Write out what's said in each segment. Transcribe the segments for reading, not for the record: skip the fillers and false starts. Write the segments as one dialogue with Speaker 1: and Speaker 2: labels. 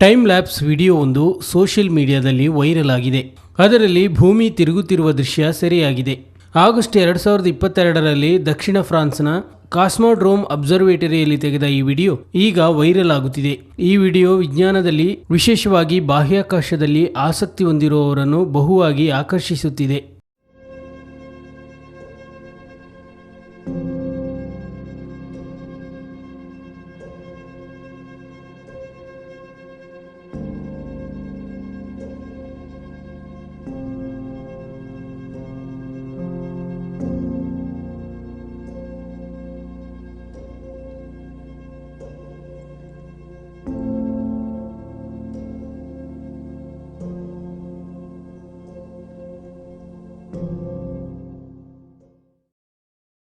Speaker 1: Time lapse video ಒಂದು social ಮೀಡಿಯಾದಲ್ಲಿ viral ಆಗಿದೆ. ಅದರಲ್ಲಿ ಭೂಮಿ ತಿರುಗುತ್ತಿರುವ ದೃಶ್ಯ ಸೆರೆಯಾಗಿದೆ. ಆಗಸ್ಟ್ 2022ರಲ್ಲಿ ದಕ್ಷಿಣ ಫ್ರಾನ್ಸ್ನ ಕಾಸ್ಮೋಡ್ರೋಮ್ ಅಬ್ಸರ್ವೇಟರಿಯಲ್ಲಿ ತೆಗೆದ ಈ ವಿಡಿಯೋ ಈಗ ವೈರಲ್ ಆಗುತ್ತಿದೆ. ಈ ವಿಡಿಯೋ ವಿಜ್ಞಾನದಲ್ಲಿ, ವಿಶೇಷವಾಗಿ ಬಾಹ್ಯಾಕಾಶದಲ್ಲಿ ಆಸಕ್ತಿ ಹೊಂದಿರುವವರನ್ನು ಬಹುವಾಗಿ ಆಕರ್ಷಿಸುತ್ತಿದೆ.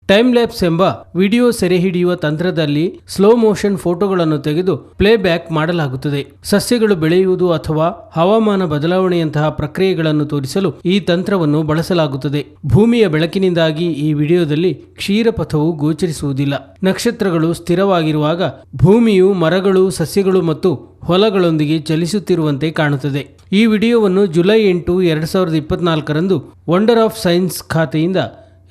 Speaker 1: ಟೈಮ್ ಲ್ಯಾಪ್ಸ್ ಎಂಬ ವಿಡಿಯೋ ಸೆರೆಹಿಡಿಯುವ ತಂತ್ರದಲ್ಲಿ ಸ್ಲೋ ಮೋಷನ್ ಫೋಟೋಗಳನ್ನು ತೆಗೆದು ಪ್ಲೇಬ್ಯಾಕ್ ಮಾಡಲಾಗುತ್ತದೆ. ಸಸ್ಯಗಳು ಬೆಳೆಯುವುದು ಅಥವಾ ಹವಾಮಾನ ಬದಲಾವಣೆಯಂತಹ ಪ್ರಕ್ರಿಯೆಗಳನ್ನು ತೋರಿಸಲು ಈ ತಂತ್ರವನ್ನು ಬಳಸಲಾಗುತ್ತದೆ. ಭೂಮಿಯ ಬೆಳಕಿನಿಂದಾಗಿ ಈ ವಿಡಿಯೋದಲ್ಲಿ ಕ್ಷೀರಪಥವು ಗೋಚರಿಸುವುದಿಲ್ಲ. ನಕ್ಷತ್ರಗಳು ಸ್ಥಿರವಾಗಿರುವಾಗ ಭೂಮಿಯು ಮರಗಳು, ಸಸ್ಯಗಳು ಮತ್ತು ಹೊಲಗಳೊಂದಿಗೆ ಚಲಿಸುತ್ತಿರುವಂತೆ ಕಾಣುತ್ತದೆ. ಈ ವಿಡಿಯೋವನ್ನು ಜುಲೈ 8, 2024ರಂದು ವಂಡರ್ ಆಫ್ ಸೈನ್ಸ್ ಖಾತೆಯಿಂದ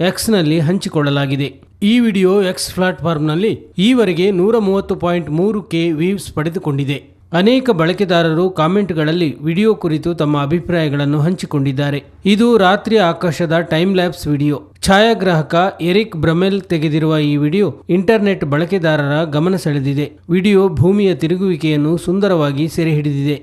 Speaker 1: ಎಕ್ಸ್ನಲ್ಲಿ ಹಂಚಿಕೊಳ್ಳಲಾಗಿದೆ. ಈ ವಿಡಿಯೋ ಎಕ್ಸ್ ಪ್ಲಾಟ್ಫಾರ್ಮ್ನಲ್ಲಿ ಈವರೆಗೆ 130.3K ವ್ಯೂಸ್ ಪಡೆದುಕೊಂಡಿದೆ. ಅನೇಕ ಬಳಕೆದಾರರು ಕಾಮೆಂಟ್ಗಳಲ್ಲಿ ವಿಡಿಯೋ ಕುರಿತು ತಮ್ಮ ಅಭಿಪ್ರಾಯಗಳನ್ನು ಹಂಚಿಕೊಂಡಿದ್ದಾರೆ. ಇದು ರಾತ್ರಿ ಆಕಾಶದ ಟೈಮ್ ಲ್ಯಾಪ್ಸ್ ವಿಡಿಯೋ. ಛಾಯಾಗ್ರಾಹಕ ಎರಿಕ್ ಬ್ರಮೆಲ್ ತೆಗೆದಿರುವ ಈ ವಿಡಿಯೋ ಇಂಟರ್ನೆಟ್ ಬಳಕೆದಾರರ ಗಮನ ಸೆಳೆದಿದೆ. ವಿಡಿಯೋ ಭೂಮಿಯ ತಿರುಗುವಿಕೆಯನ್ನು ಸುಂದರವಾಗಿ ಸೆರೆಹಿಡಿದಿದೆ.